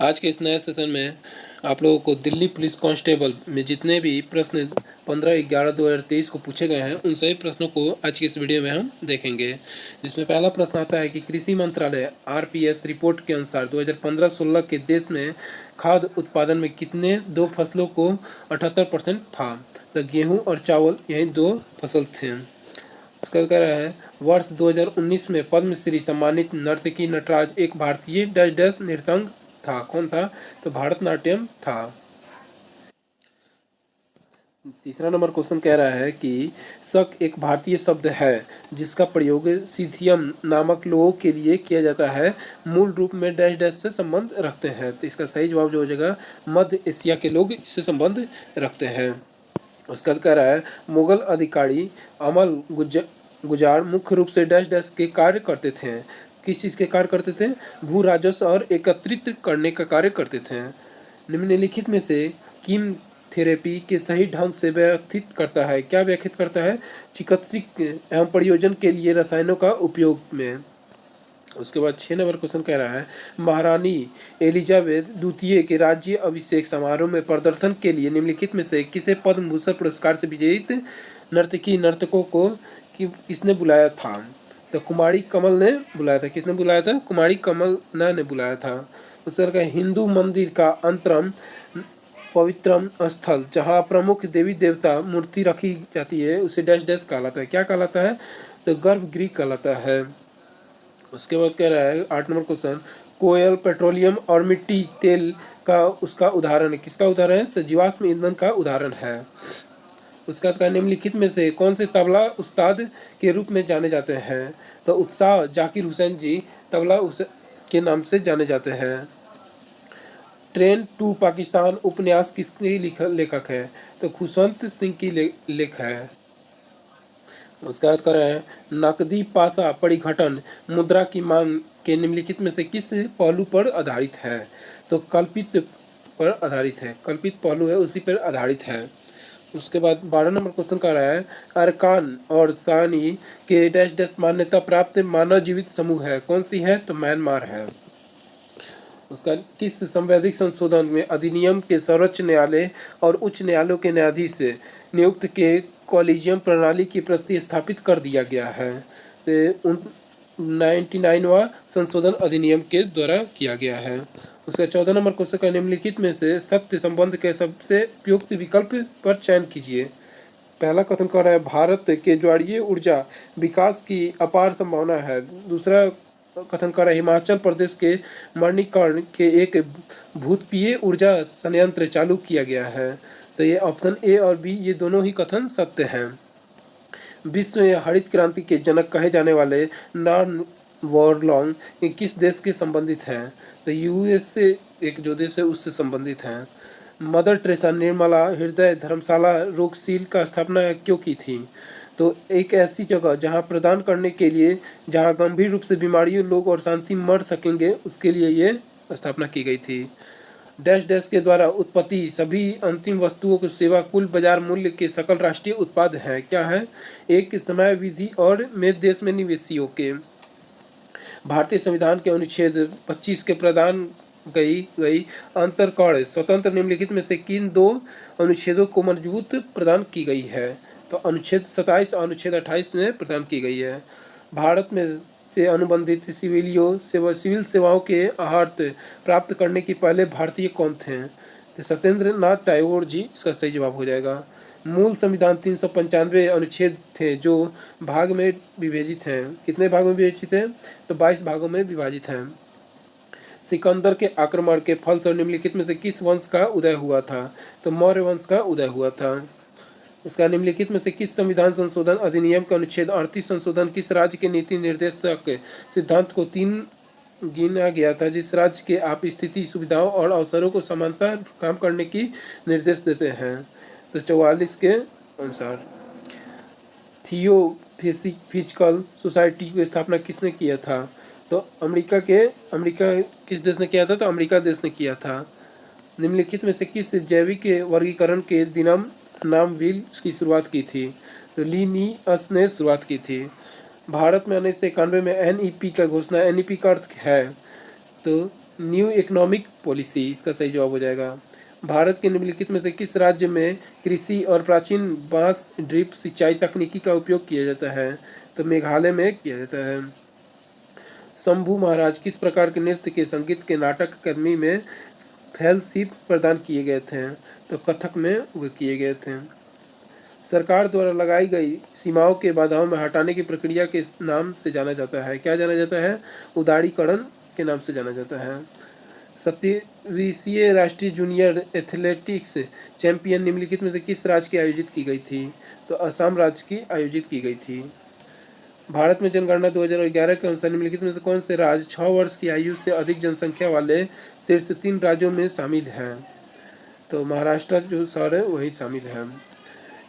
आज के इस नए सेशन में आप लोगों को दिल्ली पुलिस कांस्टेबल में जितने भी प्रश्न 15/11/2023 को पूछे गए हैं उन सभी प्रश्नों को आज की इस वीडियो में हम देखेंगे। जिसमें पहला प्रश्न आता है कि कृषि मंत्रालय आरपीएस रिपोर्ट के अनुसार 2015-16 के देश में खाद्य उत्पादन में कितने दो फसलों को 78% था। तो गेहूँ और चावल यही दो फसल थे। उसका कह रहा है वर्ष 2019 में पद्मश्री सम्मानित नर्तकी नटराज एक भारतीय डैश डैश नृत्यंग था। कौन था? तो भारतनाट्यम था। तीसरा नंबर क्वेश्चन कह रहा है कि शक एक भारतीय शब्द है जिसका प्रयोग सीथियम नामक लोगों के लिए किया जाता है, मूल रूप में डैश डैश से संबंध रखते हैं। तो इसका सही जवाब जो हो जाएगा मध्य एशिया के लोग इससे संबंध रखते हैं। उसका कह रहा है मुगल अधिकारी अमल गुजार मुख्य रूप से डैश डैश के कार्य करते थे। किस चीज़ के कार्य करते थे? भू राजस्व और एकत्रित करने का कार्य करते थे। निम्नलिखित में से किम थेरेपी के सही ढंग से व्याख्यात करता है? क्या व्याख्यात करता है? चिकित्सक एवं प्रयोजन के लिए रसायनों का उपयोग में। उसके बाद 6 नंबर क्वेश्चन कह रहा है महारानी एलिजाबेथ द्वितीय के राज्य अभिषेक समारोह में प्रदर्शन के लिए निम्नलिखित में से किसे पद्म भूषण पुरस्कार से विजेत नर्तकों को किसने बुलाया था? तो कुमारी कमल ने बुलाया था। किसने बुलाया था? कुमारी कमल ने बुलाया था। उसका कहा हिंदू मंदिर का अंतरम पवित्रम स्थल जहाँ प्रमुख देवी देवता मूर्ति रखी जाती है उसे डैश डैश कहलाता है। क्या कहलाता है? तो गर्भगृह कहलाता है। उसके बाद कह रहा है 8 नंबर क्वेश्चन कोयल पेट्रोलियम और मिट्टी तेल का उसका उदाहरण है। किसका उदाहरण है? तो जीवाश्म ईंधन का उदाहरण है। उसका निम्नलिखित में से कौन से तबला उस्ताद के रूप में जाने जाते हैं? तो उत्साह जाकिर हुसैन जी तबला के नाम से जाने जाते हैं। ट्रेन टू पाकिस्तान उपन्यास किसके लेखक है? तो खुशवंत सिंह की लेख है। उसका अर्थ कर रहे हैं नकदी पासा परिघटन मुद्रा की मांग के निम्नलिखित में से किस पहलू पर आधारित है? तो कल्पित पर आधारित है। कल्पित पहलू है उसी पर आधारित है। उसके बाद 12 नंबर क्वेश्चन कर रहा है अरकान और सानी के डैश डैश मान्यता प्राप्त मानव जीवित समूह है। कौन सी है? तो म्यांमार है। उसका किस संवैधानिक संशोधन में अधिनियम के सर्वोच्च न्यायालय और उच्च न्यायालयों के न्यायाधीश नियुक्त के कॉलेजियम प्रणाली की प्रतिस्थापित कर दिया गया है? तो 99वां संशोधन अधिनियम के द्वारा किया गया है। उसका 14 नंबर क्वेश्चन का निम्नलिखित में से सत्य संबंध के सबसे उपयुक्त विकल्प पर चयन कीजिए। पहला कथन कर रहा है भारत के ज्वारीय ऊर्जा विकास की अपार संभावना है। दूसरा कथन कर रहा है हिमाचल प्रदेश के मणिकर्ण के एक भूतपीय ऊर्जा संयंत्र चालू किया गया है। तो ये ऑप्शन ए और बी ये दोनों ही कथन सत्य हैं। विश्व हरित क्रांति के जनक कहे जाने वाले नॉर्मन बोरलॉग किस देश के संबंधित हैं? तो यूएस से एक जो देश है उससे संबंधित हैं। मदर टेरेसा निर्मला हृदय धर्मशाला रोगशील का स्थापना क्यों की थी? तो एक ऐसी जगह जहां प्रदान करने के लिए जहां गंभीर रूप से बीमारियों लोग और शांति मर सकेंगे उसके लिए ये स्थापना की गई थी। डैश डैश के द्वारा उत्पत्ति सभी अंतिम वस्तुओं की सेवा कुल बाजार मूल्य के सकल राष्ट्रीय उत्पाद है। क्या है? एक समय विधि और में देश में निवेशियों के भारतीय संविधान के अनुच्छेद 25 के प्रदान गई अंतरकण स्वतंत्र निम्नलिखित में से किन दो अनुच्छेदों को मजबूत प्रदान की गई है? तो अनुच्छेद 27 और अनुच्छेद 28 में प्रदान की गई है। भारत में से अनुबंधित सिविल सेवाओं के अर्हत प्राप्त करने के पहले भारतीय कौन थे? तो सत्येंद्र नाथ टैगोर जी इसका सही जवाब हो जाएगा। मूल संविधान 395 अनुच्छेद थे जो भाग में विभाजित हैं। कितने भागों में विभाजित हैं? तो 22 भागों में विभाजित हैं। सिकंदर के आक्रमण के फलस्वरूप निम्नलिखित में से किस वंश का उदय हुआ था? तो मौर्य वंश का उदय हुआ था। उसका निम्नलिखित में से किस संविधान संशोधन अधिनियम का अनुच्छेद 38 संशोधन किस राज्य के नीति निर्देशक सिद्धांत को 3 गिना गया था जिस राज्य के आप स्थिति सुविधाओं और अवसरों को समानता काम करने की निर्देश देते हैं? तो 44 के अनुसार। थियोफिजिकल सोसाइटी की स्थापना किसने किया था? तो अमेरिका किस देश ने किया था? तो अमेरिका देश ने किया था। निम्नलिखित में से किस जैविक वर्गीकरण के दिनम नाम व्हील की शुरुआत की थी? तो लिनियस ने शुरुआत की थी। भारत में 1991 में NEP का घोषणा NEP का अर्थ है? तो न्यू इकोनॉमिक पॉलिसी, इसका सही जवाब हो जाएगा। भारत के निम्नलिखित में से किस राज्य में कृषि और प्राचीन बांस ड्रिप सिंचाई तकनीकी का उपयोग किया जाता है? तो मेघालय में किया जाता है। शंभू महाराज किस प्रकार के नृत्य के संगीत के नाटक अकादमी में फेलोशिप प्रदान किए गए थे? तो कथक में वे किए गए थे। सरकार द्वारा लगाई गई सीमाओं के बाधाओं में हटाने की प्रक्रिया के नाम से जाना जाता है, क्या जाना जाता है? उदारीकरण के नाम से जाना जाता है। 27वीं राष्ट्रीय जूनियर एथलेटिक्स चैंपियन निम्नलिखित में से किस राज्य की आयोजित की गई थी? तो असम राज्य की आयोजित की गई थी। भारत में जनगणना 2011 के अनुसार निम्नलिखित में से कौन से राज्य 6 वर्ष की आयु से अधिक जनसंख्या वाले शीर्ष 3 राज्यों में शामिल हैं? तो महाराष्ट्र जो शहर है वही शामिल है।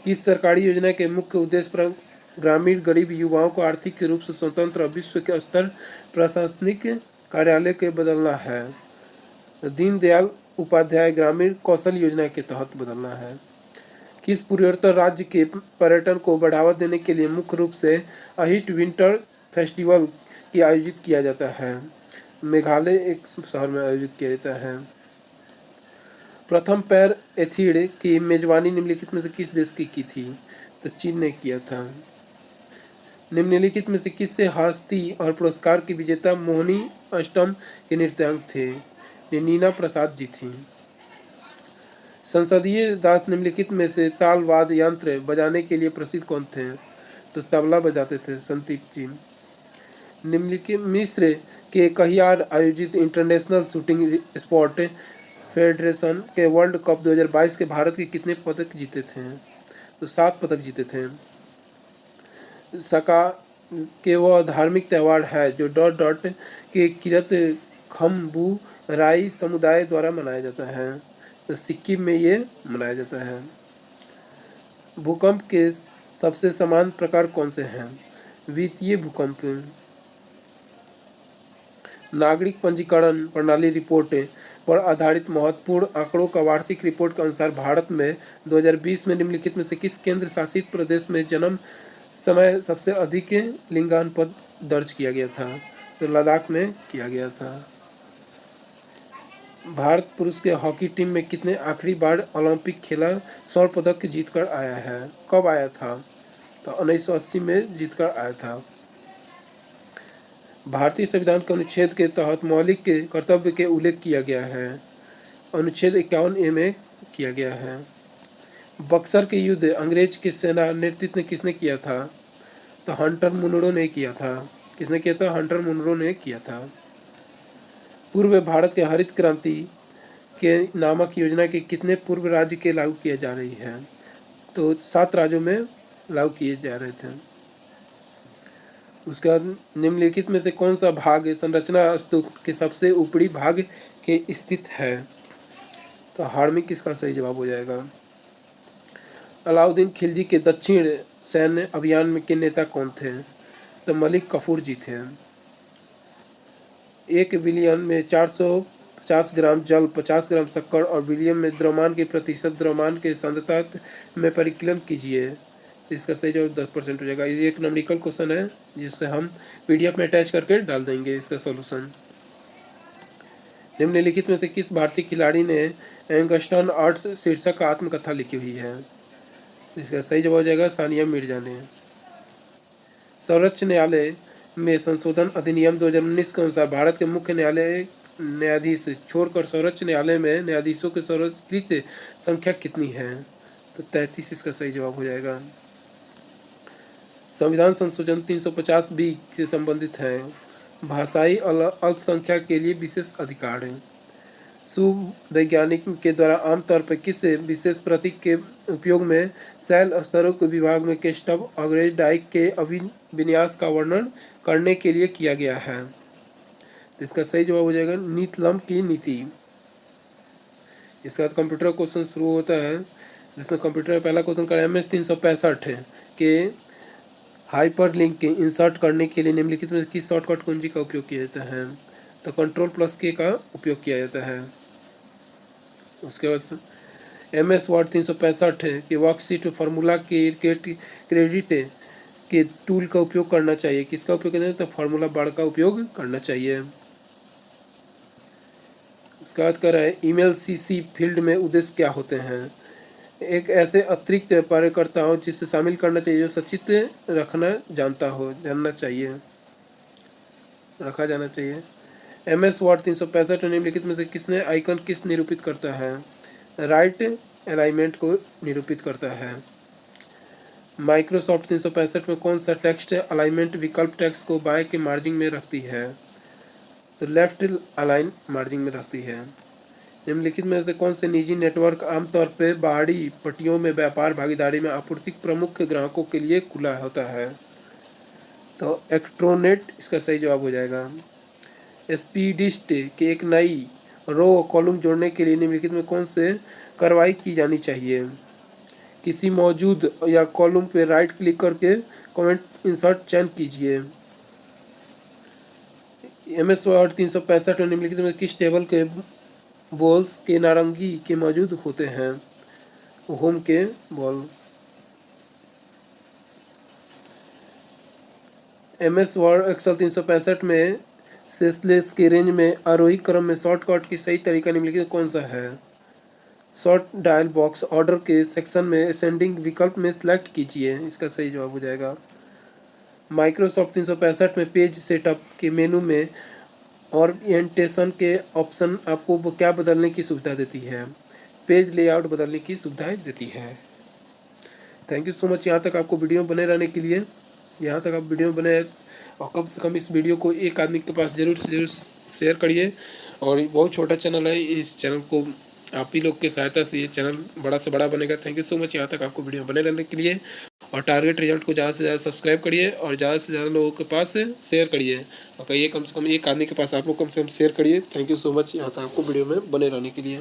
किस सरकारी योजना के मुख्य उद्देश्य ग्रामीण गरीब युवाओं को आर्थिक रूप से स्वतंत्र और विश्व के स्तर प्रशासनिक कार्यालय के बदलना है? तो दीनदयाल उपाध्याय ग्रामीण कौशल योजना के तहत बदलना है। किस पूर्वोत्तर राज्य के पर्यटन को बढ़ावा देने के लिए मुख्य रूप से अहिट विंटर फेस्टिवल की आयोजित किया जाता है? मेघालय एक शहर में आयोजित किया जाता है। प्रथम पैर एथलीट की मेजबानी निम्नलिखित में से किस देश की थी? तो चीन ने किया था। निम्नलिखित में से किससे हस्ती और पुरस्कार की विजेता मोहिनी अष्टम के नृत्यांक थे? नीना प्रसाद जी थी। संसदीय दास निम्नलिखित में से ताल वाद्य यंत्र बजाने के लिए प्रसिद्ध कौन थे? तो तबला बजाते थे संदीप जी। निम्नलिखित मिस्र के कहियार आयोजित इंटरनेशनल शूटिंग स्पोर्ट फेडरेशन के वर्ल्ड कप 2022 के भारत के कितने पदक जीते थे? तो 7 पदक जीते थे। सका के वह धार्मिक त्यौहार है जो डॉट डॉट के किरत खम्बू राई समुदाय द्वारा मनाया जाता है? तो सिक्किम में ये मनाया जाता है। भूकंप के सबसे समान प्रकार कौन से हैं? वित्तीय भूकंप। नागरिक पंजीकरण प्रणाली रिपोर्ट पर आधारित महत्वपूर्ण आंकड़ों का वार्षिक रिपोर्ट के अनुसार भारत में 2020 में निम्नलिखित में से किस केंद्र शासित प्रदेश में जन्म समय सबसे अधिक लिंगानुपात दर्ज किया गया था? तो लद्दाख में किया गया था। भारत पुरुष के हॉकी टीम में कितने आखिरी बार ओलंपिक खेला स्वर्ण पदक जीतकर आया है? कब आया था? तो 1980 में जीतकर आया था। भारतीय संविधान के अनुच्छेद के तहत मौलिक के कर्तव्य के उल्लेख किया गया है? अनुच्छेद 51A में किया गया है। बक्सर के युद्ध अंग्रेज की सेना नेतृत्व किसने किया था? तो हंटर मुनरो ने किया था। किसने किया था? हंटर मुनरो ने किया था। पूर्व भारत के हरित क्रांति के नामक योजना के कितने पूर्व राज्य के लागू किए जा रही है? तो 7 राज्यों में लागू किए जा रहे थे। उसके बाद निम्नलिखित में से कौन सा भाग संरचना स्तूप के सबसे ऊपरी भाग के स्थित है? तो हार्मिक इसका सही जवाब हो जाएगा। अलाउद्दीन खिलजी के दक्षिण सैन्य अभियान में के नेता कौन थे? तो मलिक कफूर जी थे। 1 विलियन में 450 ग्राम जल, 50 ग्राम शक्कर और विलियन में द्रव्यमान के प्रतिशत द्रव्यमान के सांद्रता में परिकलन कीजिए। इसका सही जवाब 10% हो जाएगा। ये एक न्यूमेरिकल क्वेश्चन है जिससे हम PDF में अटैच करके डाल देंगे इसका सॉल्यूशन। निम्नलिखित में से किस भारतीय खिलाड़ी ने एंगस्टन आर्ट्स शीर्षक आत्मकथा लिखी हुई है? इसका सही जवाब हो जाएगा सानिया मिर्जा ने। सर्वोच्च न्यायालय में संशोधन अधिनियम 2019 के अनुसार भारत के मुख्य न्यायालय न्यायाधीश छोड़कर सर्वोच्च न्यायालय में न्यायाधीशों की सर्वोत्कृष्ट संख्या कितनी है? तो 33 इसका सही जवाब हो जाएगा। संविधान संशोधन 350B से संबंधित है। भाषाई अल्पसंख्यक के लिए विशेष अधिकार है। शुभ वैज्ञानिक के द्वारा आमतौर पर किस विशेष प्रतीक के उपयोग में शैल स्तरों के विभाग में केस्टव अग्रेज डाइक के अभिविन्यास का वर्णन करने के लिए किया गया है? तो इसका सही जवाब हो जाएगा नीतलम की नीति। इसके बाद कंप्यूटर क्वेश्चन शुरू होता है जिसमें कंप्यूटर में पहला क्वेश्चन का MS 365 के हाइपर लिंक के इंसर्ट करने के लिए निम्नलिखित में किस शॉर्टकट कुंजी का उपयोग किया जाता है? तो Ctrl+K का उपयोग किया जाता है। उसके बाद MS Word 365 के वर्कशीट फार्मूला के क्रेडिट के टूल का उपयोग करना चाहिए। किसका उपयोग करना है? तो फार्मूला बार का उपयोग करना चाहिए। उसके बाद कह रहा है ईमेल सीसी फील्ड में उद्देश्य क्या होते हैं। एक ऐसे अतिरिक्त कार्यकर्ताओं जिसे शामिल करना चाहिए जो सचित जानना चाहिए, रखा जाना चाहिए। MS वर्ड 365 निम्नलिखित में से किसने आइकन किस निरूपित करता है। राइट अलाइनमेंट को निरूपित करता है। माइक्रोसॉफ्ट 365 में कौन सा टेक्स्ट अलाइनमेंट विकल्प टेक्स्ट को बाएं के मार्जिन में रखती है, तो लेफ्ट अलाइन मार्जिन में रखती है। निम्नलिखित में से कौन से निजी नेटवर्क आमतौर पर बाहरी पट्टियों में व्यापार भागीदारी में आपूर्ति प्रमुख ग्राहकों के लिए खुला होता है, तो एक्ट्रोनेट इसका सही जवाब हो जाएगा। स्पीडिस्ट के एक नई रो कॉलम जोड़ने के लिए निम्नलिखित में कौन से कार्रवाई की जानी चाहिए। किसी मौजूद या कॉलम पे राइट क्लिक करके कमेंट इंसर्ट चयन कीजिए। MS वर्ड 365 में निम्नलिखित में किस टेबल के बॉल्स के नारंगी के मौजूद होते हैं, होम के बॉल। MS वर्ड एक्सेल 365 में सेल्स के रेंज में आरोही क्रम में शॉर्टकट की सही तरीका निम्नलिखित कौन सा है। शॉर्ट डायल बॉक्स ऑर्डर के सेक्शन में असेंडिंग विकल्प में सिलेक्ट कीजिए, इसका सही जवाब हो जाएगा। माइक्रोसॉफ्ट 365 में पेज सेटअप के मेनू में ओरिएंटेशन के ऑप्शन आपको क्या बदलने की सुविधा देती है, पेज लेआउट बदलने की सुविधा देती है। थैंक यू सो मच यहाँ तक आपको वीडियो बने रहने के लिए। यहाँ तक आप वीडियो बने और कम से कम इस वीडियो को एक आदमी के पास ज़रूर से ज़रूर शेयर करिए। और बहुत छोटा चैनल है, इस चैनल को आप ही लोग के सहायता से ये चैनल बड़ा से बड़ा बनेगा। थैंक यू सो मच यहाँ तक आपको वीडियो बने रहने के लिए। और टारगेट रिजल्ट को ज़्यादा से ज़्यादा सब्सक्राइब करिए और ज़्यादा से ज़्यादा लोगों के पास शेयर करिए और कहिए कम से कम एक आदमी के पास आप लोग कम से कम शेयर करिए। थैंक यू सो मच यहाँ तक आपको वीडियो में बने रहने के लिए।